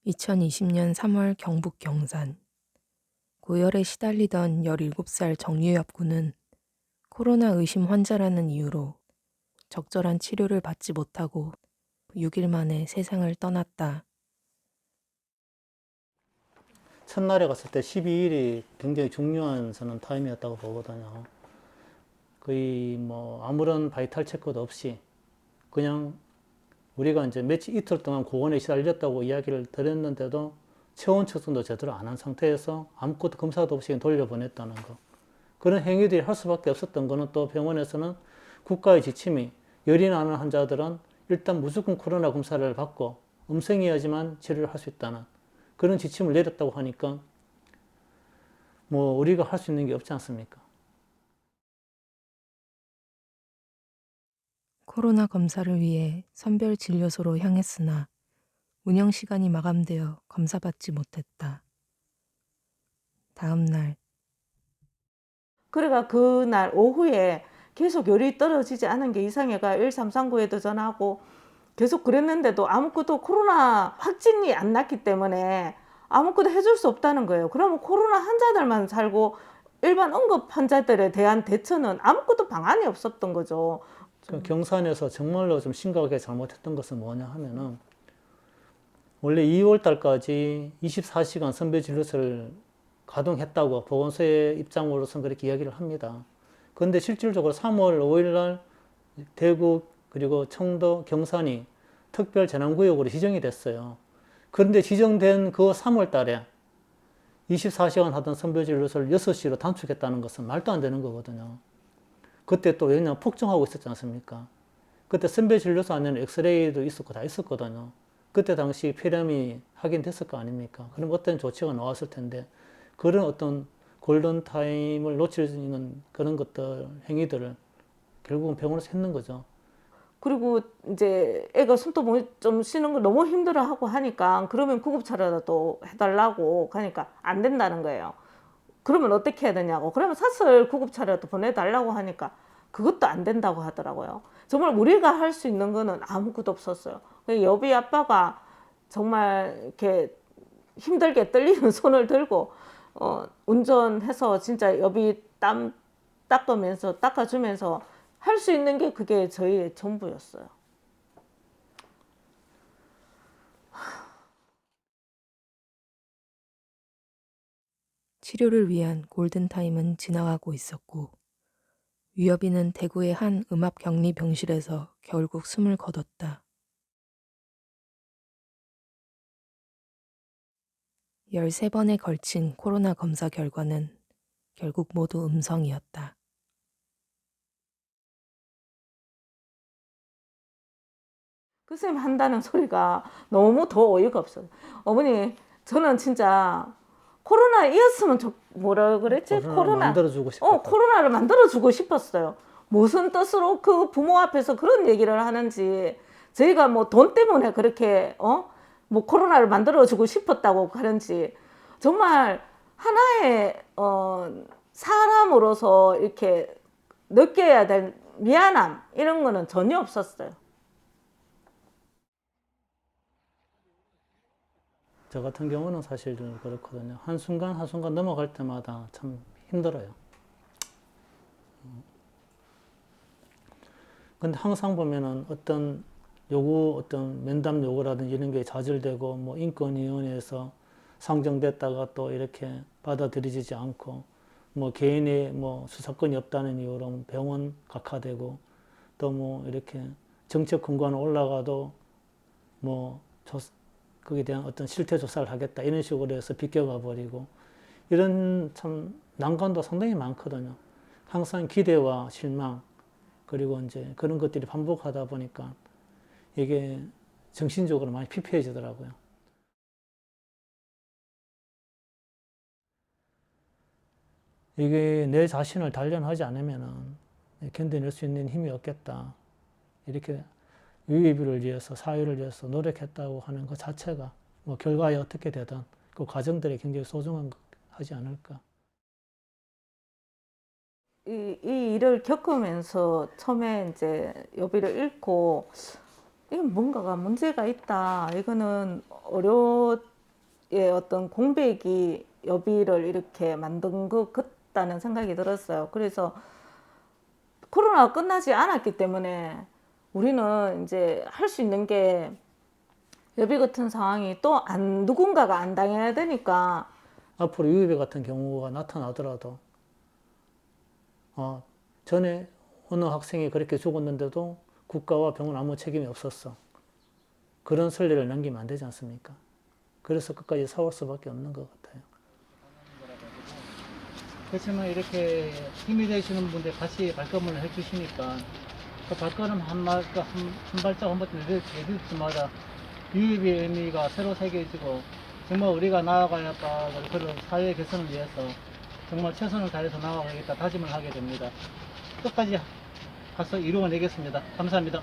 2020년 3월 경북 경산. 고열에 시달리던 17살 정유엽 군은 코로나 의심 환자라는 이유로 적절한 치료를 받지 못하고 6일 만에 세상을 떠났다. 첫날에 갔을 때 12일이 굉장히 중요한 저는 타임이었다고 보거든요. 거의 뭐 아무런 바이탈 체크도 없이 그냥 우리가 이제 며칠 이틀 동안 고온에 시달렸다고 이야기를 드렸는데도 체온 측정도 제대로 안 한 상태에서 아무것도 검사도 없이 돌려보냈다는 거. 그런 행위들이 할 수밖에 없었던 거는 또 병원에서는 국가의 지침이 열이 나는 환자들은 일단 무조건 코로나 검사를 받고 음성이어야지만 치료를 할 수 있다는 그런 지침을 내렸다고 하니까 뭐 우리가 할 수 있는 게 없지 않습니까? 코로나 검사를 위해 선별 진료소로 향했으나 운영 시간이 마감되어 검사받지 못했다. 다음 날 그래가 그날 오후에 계속 열이 떨어지지 않은 게 이상해가 1339에도 전화하고 계속 그랬는데도 아무것도 코로나 확진이 안 났기 때문에 아무것도 해줄 수 없다는 거예요. 그러면 코로나 환자들만 살고 일반 응급 환자들에 대한 대처는 아무것도 방안이 없었던 거죠. 경산에서 정말로 좀 심각하게 잘못했던 것은 뭐냐 하면은 원래 2월 달까지 24시간 선별 진료소를 가동했다고 보건소의 입장으로서는 그렇게 이야기를 합니다. 그런데 실질적으로 3월 5일 날 대구 그리고 청도 경산이 특별 재난구역으로 지정이 됐어요. 그런데 지정된 그 3월 달에 24시간 하던 선별 진료소를 6시로 단축했다는 것은 말도 안 되는 거거든요. 그때 또 왜냐면 폭증하고 있었지 않습니까? 그때 선별 진료소 안에는 엑스레이도 있었고 다 있었거든요. 그때 당시 폐렴이 확인됐을 거 아닙니까? 그럼 어떤 조치가 나왔을 텐데 그런 어떤 골든타임을 놓칠 수 있는 그런 것들, 행위들을 결국은 병원에서 했는 거죠. 그리고 이제 애가 숨도 좀 쉬는 걸 너무 힘들어하고 하니까 그러면 구급차라도 해달라고 하니까 안 된다는 거예요. 그러면 어떻게 해야 되냐고. 그러면 사설 구급차라도 보내달라고 하니까 그것도 안 된다고 하더라고요. 정말 우리가 할 수 있는 거는 아무것도 없었어요. 여비 아빠가 정말 이렇게 힘들게 떨리는 손을 들고 운전해서 진짜 여비 땀 닦아주면서 할 수 있는 게 그게 저희의 전부였어요. 치료를 위한 골든타임은 지나가고 있었고 위협이는 대구의 한 음압격리병실에서 결국 숨을 거뒀다. 13번에 걸친 코로나 검사 결과는 결국 모두 음성이었다. 그 쌤이 한다는 소리가 너무 더 어이가 없어요. 어머니, 저는 진짜 코로나이었으면 뭐라 그랬지? 코로나를 만들어주고 싶었다. 코로나를 만들어주고 싶었어요. 무슨 뜻으로 그 부모 앞에서 그런 얘기를 하는지, 저희가 뭐 돈 때문에 그렇게, 뭐 코로나를 만들어주고 싶었다고 하는지, 정말 하나의, 사람으로서 이렇게 느껴야 될 미안함, 이런 거는 전혀 없었어요. 저 같은 경우는 사실 그렇거든요. 한순간 한순간 넘어갈 때마다 참 힘들어요. 근데 항상 보면은 어떤 요구, 어떤 면담 요구라든지 이런 게 좌절되고, 뭐 인권위원회에서 상정됐다가 또 이렇게 받아들여지지 않고, 뭐 개인의 뭐 수사권이 없다는 이유로 병원 각하되고, 또 뭐 이렇게 정책 공고안 올라가도 뭐 거기에 대한 어떤 실태 조사를 하겠다 이런 식으로 해서 비껴가 버리고 이런 참 난관도 상당히 많거든요. 항상 기대와 실망 그리고 이제 그런 것들이 반복하다 보니까 이게 정신적으로 많이 피폐해지더라고요. 이게 내 자신을 단련하지 않으면은 견뎌낼 수 있는 힘이 없겠다. 이렇게 유의비를 위해서 사회를 위해서 노력했다고 하는 것 자체가 뭐 결과에 어떻게 되든 그 과정들이 굉장히 소중한 하지 않을까. 이 일을 겪으면서 처음에 이제 여비를 잃고 이건 뭔가가 문제가 있다. 이거는 어떤 공백이 여비를 이렇게 만든 것 같다는 생각이 들었어요. 그래서 코로나가 끝나지 않았기 때문에 우리는 이제 할 수 있는 게 여비 같은 상황이 또 누군가가 안 당해야 되니까 앞으로 유입회 같은 경우가 나타나더라도 전에 어느 학생이 그렇게 죽었는데도 국가와 병원 아무 책임이 없었어. 그런 선례를 남기면 안 되지 않습니까? 그래서 끝까지 싸울 수밖에 없는 것 같아요. 그렇지만 이렇게 힘이 되시는 분들 같이 발걸음을 해주시니까 그 발걸음 한 발짝 한 번쯤 내릴 때마다 유입의 의미가 새로 새겨지고 정말 우리가 나아가야 할 그런 사회 개선을 위해서 정말 최선을 다해서 나아가겠다 다짐을 하게 됩니다. 끝까지 가서 이루어내겠습니다. 감사합니다.